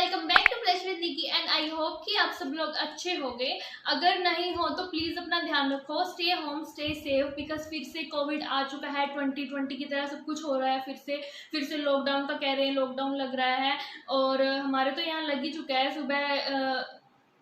Welcome back to fresh with Nikki and I hope कि आप सब लोग अच्छे होंगे। अगर नहीं हो तो प्लीज़ अपना ध्यान रखो, stay home stay safe, because फिर से कोविड आ चुका है। 2020 की तरह सब कुछ हो रहा है। फिर से लॉकडाउन का कह रहे हैं, लॉकडाउन लग रहा है और हमारे तो यहाँ लग ही चुका है। सुबह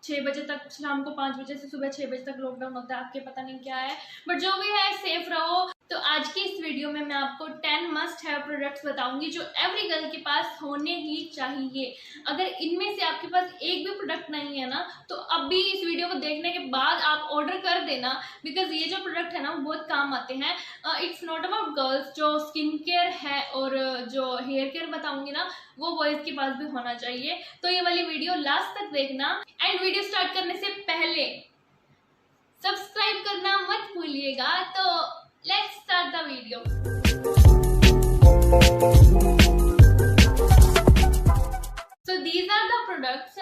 6 बजे तक, शाम को 5 बजे से सुबह 6 बजे तक लॉकडाउन होता है। आपके पता नहीं क्या है, बट जो भी है सेफ रहो। तो आज की इस वीडियो में मैं आपको 10 मस्ट हैव प्रोडक्ट्स बताऊंगी जो एवरी गर्ल के पास होने ही चाहिए। अगर इनमें से आपके पास एक भी प्रोडक्ट नहीं है ना, तो अभी इस वीडियो को देखने के बाद आप ऑर्डर कर देना, बिकॉज ये जो प्रोडक्ट है ना वो बहुत काम आते हैं। इट्स नॉट अबाउट गर्ल्स, जो स्किन केयर है और जो हेयर केयर बताऊंगी ना वो बॉयज के पास भी होना चाहिए। तो ये वाली वीडियो लास्ट तक देखना। एंड वीडियो स्टार्ट करने से पहले सब्सक्राइब करना मत भूलिएगा। तो let's start the video. So these are the products।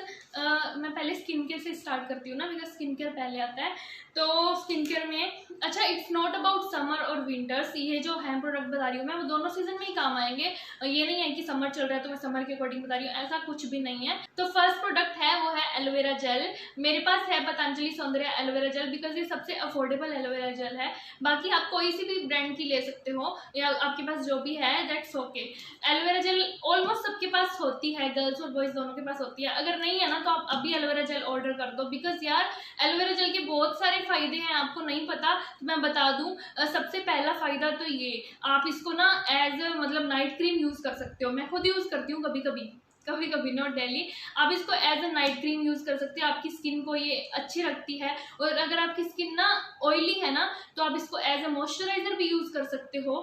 मैं पहले स्किन केयर से स्टार्ट करती हूँ ना, बिकॉज स्किन केयर पहले आता है। तो स्किन केयर में अच्छा, इट्स नॉट अबाउट समर और विंटर्स। ये जो है प्रोडक्ट बता रही हूँ मैं, वो दोनों सीजन में ही काम आएंगे। ये नहीं है कि समर चल रहा है तो मैं समर के अकॉर्डिंग बता रही हूँ, ऐसा कुछ भी नहीं है। तो फर्स्ट प्रोडक्ट है वो है एलोवेरा जेल। मेरे पास है पतंजलि सौंदर्य एलोवेरा जेल, बिकॉज ये सबसे अफोर्डेबल एलोवेरा जेल है। बाकी आप कोई सी भी ब्रांड की ले सकते हो, या आपके पास जो भी है that's okay. Aloe vera gel almost सबके पास होती है, गर्ल्स और बॉयज दोनों के पास होती है। अगर नहीं है ना तो आप अभी एलोवेरा जेल ऑर्डर कर दो, बिकॉज यार एलोवेरा जेल के बहुत सारे फायदे हैं, आपको नहीं पता तो मैं बता दूं। सबसे पहला फायदा तो ये, आप इसको ना एज मतलब नाइट क्रीम यूज कर सकते हो। मैं खुद यूज करती हूँ कभी कभी, नॉट डेली। आप इसको as a night cream use कर सकते हो, आपकी स्किन को ये अच्छी रखती है। और अगर आपकी स्किन ना ऑयली है ना तो आप इसको एज अ मॉइस्चराइजर भी यूज कर सकते हो।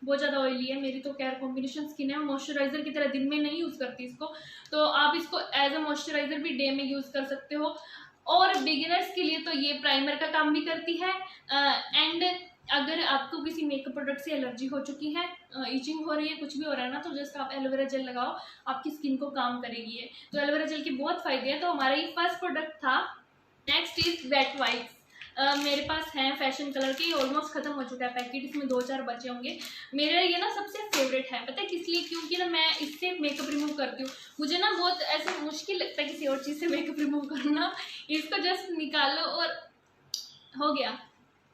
बहुत ज़्यादा ऑयली है मेरी तो खैर कॉम्बिनेशन स्किन है, मॉइस्चराइजर की तरह दिन में नहीं यूज़ करती इसको, तो आप इसको एज अ मॉइस्चराइजर भी डे में यूज़ कर सकते हो। और बिगिनर्स के लिए तो ये प्राइमर का काम भी करती है। एंड अगर आपको किसी मेकअप प्रोडक्ट से एलर्जी हो चुकी है, इचिंग हो रही है, कुछ भी हो रहा है ना, तो जस्ट आप एलोवेरा जेल लगाओ, आपकी स्किन को काम करेगी ये। तो एलोवेरा जेल के बहुत फायदे हैं। तो हमारा ये फर्स्ट प्रोडक्ट था। Next is wet wipes. मेरे पास है फैशन कलर के, ऑलमोस्ट खत्म हो चुका है पैकेट, इसमें 2-4 बचे होंगे। मेरा ये ना सबसे फेवरेट है, पता है किस लिए? क्योंकि ना मैं इससे मेकअप रिमूव करती हूँ। मुझे ना बहुत ऐसे मुश्किल लगता है किसी और चीज़ से मेकअप रिमूव करना। इसको जस्ट निकालो और हो गया।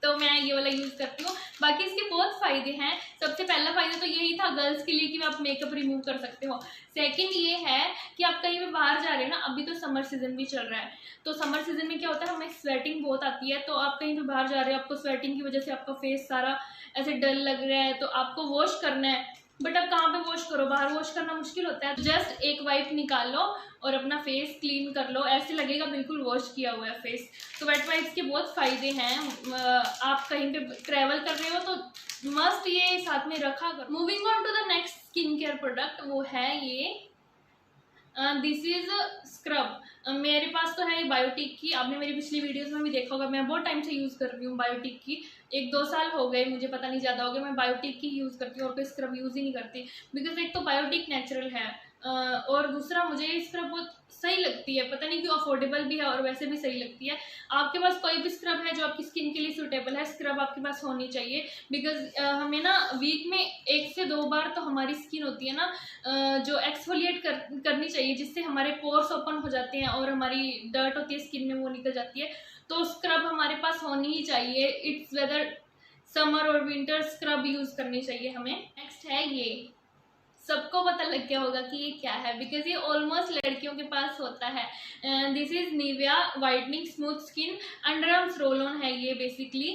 तो मैं ये वाला यूज़ करती हूँ। बाकी इसके बहुत फ़ायदे हैं। सबसे पहला फ़ायदा तो यही था गर्ल्स के लिए कि आप मेकअप रिमूव कर सकते हो। सेकंड ये है कि आप कहीं भी बाहर जा रहे हो ना, अभी तो समर सीजन भी चल रहा है, तो समर सीजन में क्या होता है, हमें स्वेटिंग बहुत आती है। तो आप कहीं भी बाहर जा रहे हो, आपको स्वेटिंग की वजह से आपका फेस सारा ऐसे डल लग रहा है, तो आपको वॉश करना है। बट अब कहाँ पे वॉश करो, बाहर वॉश करना मुश्किल होता है। तो जस्ट एक वाइप निकालो और अपना फेस क्लीन कर लो, ऐसे लगेगा बिल्कुल वॉश किया हुआ है फेस। तो वेट वाइप्स के बहुत फ़ायदे हैं। आप कहीं पे ट्रैवल कर रहे हो तो मस्ट ये साथ में रखा करो। Moving on to the next skin care product, वो है ये दिस इज स्क्रब। मेरे पास तो है ये बायोटिक की। आपने मेरी पिछली वीडियोस में भी देखा होगा, मैं बहुत टाइम से यूज़ कर रही हूँ बायोटिक की। 1-2 साल हो गए मुझे, पता नहीं ज़्यादा हो गया। मैं बायोटिक की यूज़ करती हूँ और कोई स्क्रब यूज़ ही नहीं करती, बिकॉज एक तो बायोटिक नेचुरल है और दूसरा मुझे ये स्क्रब बहुत सही लगती है। पता नहीं क्यों, अफोर्डेबल भी है और वैसे भी सही लगती है। आपके पास कोई भी स्क्रब है जो आपकी स्किन के लिए सूटेबल है, स्क्रब आपके पास होनी चाहिए। बिकॉज हमें ना वीक में 1 से 2 बार तो हमारी स्किन होती है ना जो एक्सफोलिएट करनी चाहिए, जिससे हमारे पोर्स ओपन हो जाते हैं और हमारी डर्ट होती है स्किन में वो निकल जाती है। तो स्क्रब हमारे पास होनी ही चाहिए। इट्स वेदर समर और विंटर, स्क्रब यूज करनी चाहिए हमें। नेक्स्ट है ये, सबको पता लग गया होगा कि ये क्या है, बिकॉज ये ऑलमोस्ट लड़कियों के पास होता है। This is Nivea whitening smooth skin under arms roll on है ये बेसिकली।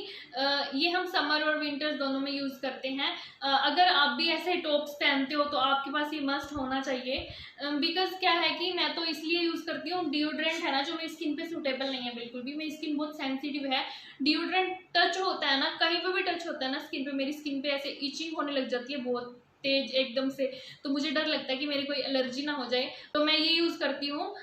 ये हम समर और विंटर्स दोनों में यूज़ करते हैं। अगर आप भी ऐसे टॉप्स पहनते हो तो आपके पास ये मस्ट होना चाहिए। बिकॉज क्या है कि मैं तो इसलिए यूज़ करती हूँ, डिओड्रेंट है ना जो मेरी स्किन पे सूटेबल नहीं है बिल्कुल भी। मेरी स्किन बहुत सेंसिटिव है, डिओड्रेंट टच होता है ना, कहीं पर भी टच होता है ना स्किन पे, मेरी स्किन पे ऐसे इचिंग होने लग जाती है बहुत तेज एकदम से। तो मुझे डर लगता है कि मेरी कोई एलर्जी ना हो जाए, तो मैं ये यूज़ करती हूँ।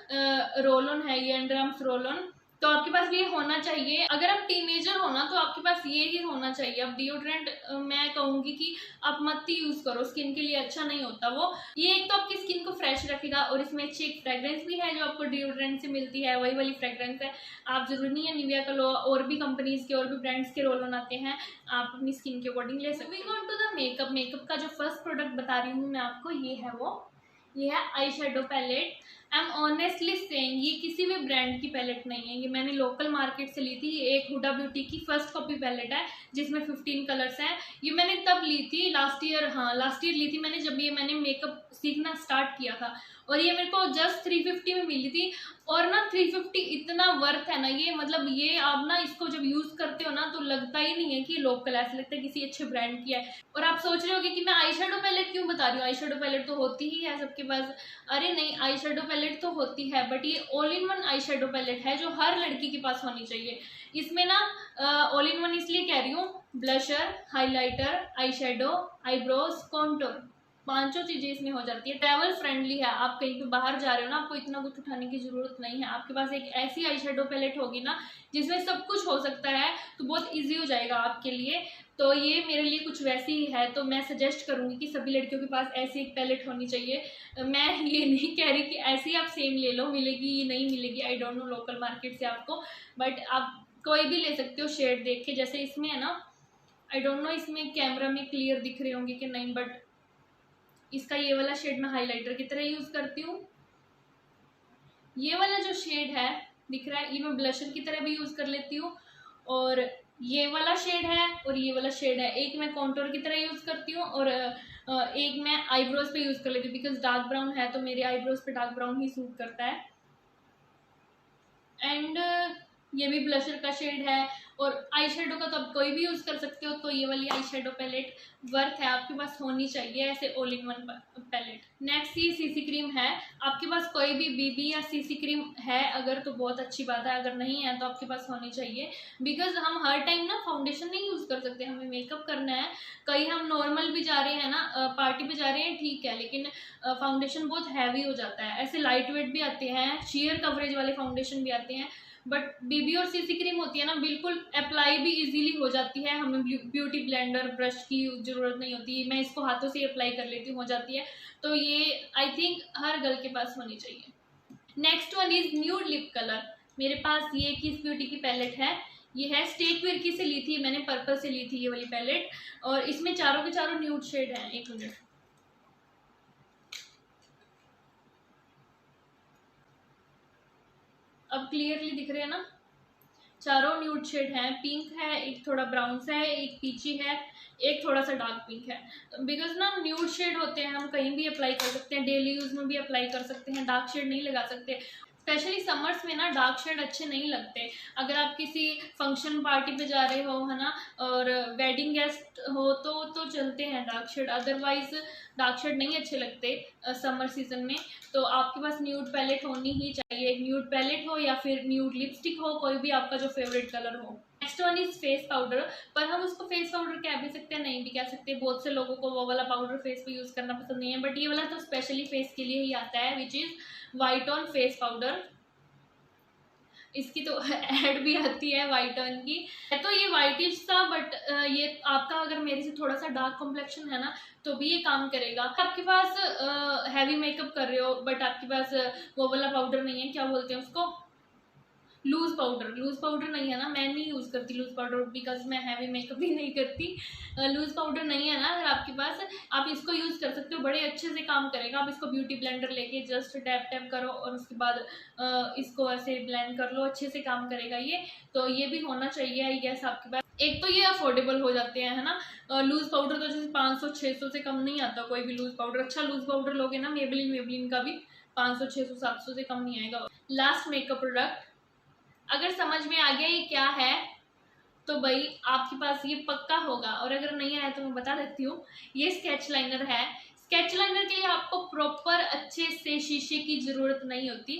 रोल ऑन है ये, अंडर आर्म्स रोल ऑन। तो आपके पास भी ये होना चाहिए। अगर आप टीनेजर हो ना तो आपके पास ये ही होना चाहिए। अब डिओड्रेंट मैं कहूँगी कि आप मत ही यूज़ करो, स्किन के लिए अच्छा नहीं होता वो। ये एक तो आपकी स्किन को फ्रेश रखेगा और इसमें अच्छी एक फ्रेग्रेंस भी है जो आपको डिओड्रेंट से मिलती है, वही वाली फ्रेग्रेंस है। आप जरूरी नहीं है निविया का लो, और भी कंपनीज के और भी ब्रांड्स के रोल ऑन आते हैं, आप अपनी स्किन के अकॉर्डिंग ले सकते हो। Moving on to the makeup का जो फर्स्ट प्रोडक्ट बता रही हूँ मैं आपको, ये है वो, ये है eye shadow palette. I am honestly saying ये किसी भी ब्रांड की पैलेट नहीं है, ये मैंने लोकल मार्केट से ली थी। ये एक हुडा ब्यूटी की फर्स्ट कॉपी पैलेट है जिसमें 15 कलर्स हैं। ये मैंने तब ली थी लास्ट ईयर, हाँ लास्ट ईयर ली थी मैंने, जब ये मैंने मेकअप सीखना स्टार्ट किया था। और ये मेरे को जस्ट 350 में मिली थी। और ना 350 इतना वर्थ है ना ये, मतलब ये आप ना इसको जब यूज करते हो ना तो लगता ही नहीं है कि लोकल, ऐसा लगता है किसी अच्छे ब्रांड की है। और आप सोच रहे होगे कि मैं आई शेडो पैलेट क्यों बता रही हूँ, आई शेडो पैलेट तो होती ही है सबके पास। अरे नहीं, आई शेडो पैलेट तो होती है, बट ये all in one eye shadow palette है जो हर लड़की के पास होनी चाहिए। इसमें ना ऑल इन वन इसलिए कह रही हूँ, blusher, highlighter, eye shadow, eyebrows, contour, पांचों चीजें इसमें हो जाती है। ट्रैवल फ्रेंडली है, आप कहीं पे बाहर जा रहे हो ना, आपको इतना कुछ उठाने की जरूरत नहीं है। आपके पास एक ऐसी आई शेडो पैलेट होगी ना जिसमें सब कुछ हो सकता है, तो बहुत इजी हो जाएगा आपके लिए। तो ये मेरे लिए कुछ वैसी ही है, तो मैं सजेस्ट करूंगी कि सभी लड़कियों के पास ऐसी एक पैलेट होनी चाहिए। मैं ये नहीं कह रही कि ऐसी आप सेम ले लो, मिलेगी नहीं मिलेगी I don't know local market से आपको, बट आप कोई भी ले सकते हो शेड देख के। जैसे इसमें है ना, आई डोंट नो इसमें कैमरा में क्लियर दिख रहे होंगे कि नहीं, बट इसका ये वाला शेड मैं हाइलाइटर की तरह यूज करती हूँ। ये वाला जो शेड है दिख रहा है, ये मैं ब्लशर की तरह भी यूज कर लेती हूँ। और ये वाला शेड है और ये वाला शेड है, एक मैं कॉन्टोर की तरह यूज करती हूँ और एक मैं आईब्रोज पे यूज कर लेती हूँ, बिकॉज डार्क ब्राउन है तो मेरे आईब्रोज पे डार्क ब्राउन ही सूट करता है। एंड ये भी ब्लशर का शेड है। और आई शेडो का तो आप कोई भी यूज कर सकते हो, तो ये वाली आई शेडो पैलेट वर्थ है, आपके पास होनी चाहिए ऐसे all in one palette. Next ये सीसी क्रीम है। आपके पास कोई भी बीबी या सीसी क्रीम है अगर तो बहुत अच्छी बात है, अगर नहीं है तो आपके पास होनी चाहिए। बिकॉज हम हर टाइम ना फाउंडेशन नहीं यूज कर सकते, हमें मेकअप करना है, कहीं हम नॉर्मल भी जा रहे हैं ना, पार्टी पे जा रहे हैं ठीक है, लेकिन फाउंडेशन बहुत हैवी हो जाता है। ऐसे लाइट वेट भी आते हैं, शेयर कवरेज वाले फाउंडेशन भी आते हैं, बट बीबी और सीसी क्रीम होती है ना बिल्कुल अप्लाई भी इजीली हो जाती है, हमें ब्यूटी ब्लेंडर ब्रश की जरूरत नहीं होती, मैं इसको हाथों से अप्लाई कर लेती हूँ, हो जाती है। तो ये आई थिंक हर गर्ल के पास होनी चाहिए। Next one is nude lip colour. मेरे पास ये किस ब्यूटी की पैलेट है, ये है स्टेक विर्की से ली थी मैंने, पर्पल से ली थी ये वाली पैलेट, और इसमें चारों के चारों न्यूड शेड हैं। एक मिनट, अब क्लियरली दिख रहे हैं ना, चारों न्यूड शेड हैं। पिंक है, एक थोड़ा ब्राउन सा है, एक पीची है, एक थोड़ा सा डार्क पिंक है। बिकॉज ना न्यूड शेड होते हैं, हम कहीं भी अप्लाई कर सकते हैं, डेली यूज में भी अप्लाई कर सकते हैं, डार्क शेड नहीं लगा सकते। स्पेशली समर्स में ना डार्क शेड अच्छे नहीं लगते। अगर आप किसी फंक्शन पार्टी पे जा रहे हो है ना, और वेडिंग गेस्ट हो तो चलते हैं dark shade, otherwise dark shade नहीं अच्छे लगते समर सीजन में। तो आपके पास न्यूड पैलेट होनी ही चाहिए, न्यूड पैलेट हो या फिर न्यूड लिपस्टिक हो, कोई भी आपका जो फेवरेट कलर हो। Next one is face powder, पर हम उसको फेस पाउडर कह भी सकते हैं, नहीं भी कह सकते। बहुत से लोगों को वो वाला पाउडर फेस पे यूज करना पसंद नहीं है, बट ये वाला तो स्पेशली फेस के लिए ही आता है, which is white on face powder. इसकी तो एड भी आती है वाइट ऑन की, तो ये वाइटिश सा, बट ये आपका अगर मेरे से थोड़ा सा डार्क कॉम्प्लेक्शन है ना तो भी ये काम करेगा। आपके पास हैवी मेकअप कर रहे हो बट आपके पास वो वाला पाउडर नहीं है, क्या बोलते हैं उसको, लूज पाउडर नहीं है ना, मैं नहीं यूज़ करती लूज पाउडर बिकॉज मैं हैवी मेकअप ही नहीं करती। लूज पाउडर नहीं है ना अगर आपके पास, आप इसको यूज़ कर सकते हो, बड़े अच्छे से काम करेगा। आप इसको ब्यूटी ब्लेंडर लेके जस्ट टैप टैप करो और उसके बाद इसको ऐसे ब्लेंड कर लो, अच्छे से काम करेगा ये। तो ये भी होना चाहिए आई गेस आपके पास। एक तो ये अफोर्डेबल हो जाते हैं है ना, लूज पाउडर तो जैसे 500-600 से कम नहीं आता कोई भी लूज पाउडर। अच्छा लूज पाउडर लोगे ना मेबलिन का भी 500-600-700 से कम नहीं आएगा। लास्ट मेकअप प्रोडक्ट, अगर समझ में आ गया ये क्या है तो भाई आपके पास ये पक्का होगा, और अगर नहीं आया तो मैं बता देती हूँ, ये स्केच लाइनर है। स्केच लाइनर के लिए आपको प्रॉपर अच्छे से शीशे की ज़रूरत नहीं होती,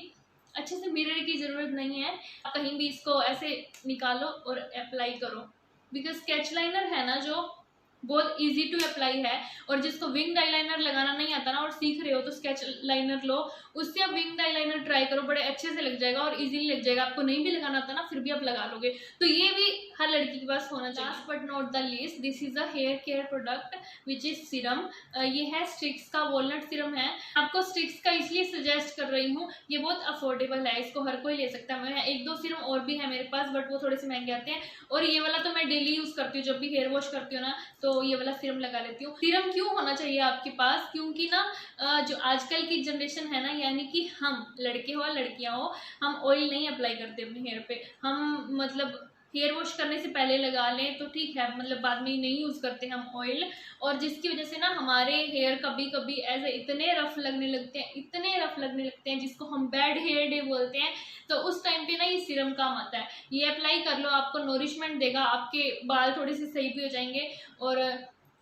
अच्छे से मिरर की ज़रूरत नहीं है। आप कहीं भी इसको ऐसे निकालो और अप्लाई करो, बिकॉज स्केच लाइनर है ना जो बहुत इजी टू अप्लाई है। और जिसको विंग आईलाइनर लगाना नहीं आता ना और सीख रहे हो तो स्केच लाइनर लो, उससे आप विंग आईलाइनर ट्राई करो, बड़े अच्छे से लग जाएगा और इजीली लग जाएगा। आपको नहीं भी लगाना आता ना फिर भी आप लगा लोगे, तो ये भी हर लड़की के पास होना चाहिए। Last but not the least, this is a hair care product which is serum. ये है स्टिक्स का, वॉलनट सीरम है। आपको स्टिक्स का इसलिए सजेस्ट कर रही हूँ, ये बहुत अफोर्डेबल है, इसको हर कोई ले सकता है। 1-2 सीरम और भी है मेरे पास बट वो थोड़े से महंगे आते हैं, और ये वाला तो मैं डेली यूज करती हूँ, जब भी हेयर वॉश करती हूँ ना तो तो ये वाला सीरम लगा लेती हूँ। सीरम क्यों होना चाहिए आपके पास, क्योंकि ना जो आजकल की जनरेशन है ना, यानी कि हम लड़के हो लड़कियां हो, हम ऑयल नहीं अप्लाई करते अपने हेयर पे। हम मतलब हेयर वॉश करने से पहले लगा लें तो ठीक है, मतलब बाद में नहीं यूज़ करते हम ऑयल। और जिसकी वजह से ना हमारे हेयर कभी कभी ऐसे इतने रफ लगने लगते हैं, इतने रफ लगने लगते हैं, जिसको हम बैड हेयर डे बोलते हैं। तो उस टाइम पे ना ये सीरम काम आता है। ये अप्लाई कर लो, आपको नोरिशमेंट देगा, आपके बाल थोड़े से सही भी हो जाएंगे और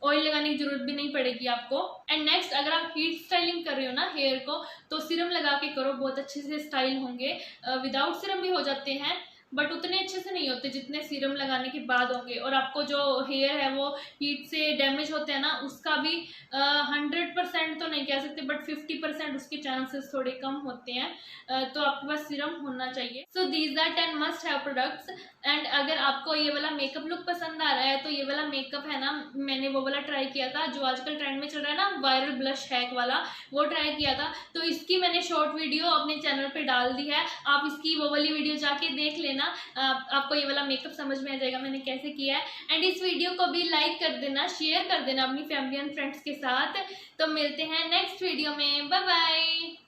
ऑयल लगाने की जरूरत भी नहीं पड़ेगी आपको। एंड नेक्स्ट, अगर आप हीट स्टाइलिंग कर रहे हो ना हेयर को, तो सीरम लगा के करो, बहुत अच्छे से स्टाइल होंगे। विदाउट सीरम भी हो जाते हैं, बट उतने अच्छे से नहीं होते जितने सीरम लगाने के बाद होंगे। और आपको जो हेयर है वो हीट से डैमेज होते हैं ना, उसका भी 100% तो नहीं कह सकते, बट 50% उसके चांसेस थोड़े कम होते हैं। तो आपके पास सीरम होना चाहिए। So these are 10 must have products. And अगर आपको ये वाला मेकअप लुक पसंद आ रहा है, तो ये वाला मेकअप है ना, मैंने वो वाला ट्राई किया था जो आजकल ट्रेंड में चल रहा है ना, वायरल ब्लश हैक वाला, वो ट्राई किया था। तो इसकी मैंने शॉर्ट वीडियो अपने चैनल पे डाल दी है, आप इसकी वो वाली वीडियो जाके देख लेना। आपको ये वाला मेकअप समझ में आ जाएगा मैंने कैसे किया है। एंड इस वीडियो को भी लाइक कर देना, शेयर कर देना अपनी फैमिली एंड फ्रेंड्स के साथ। तो मिलते हैं नेक्स्ट वीडियो में, बाय बाय।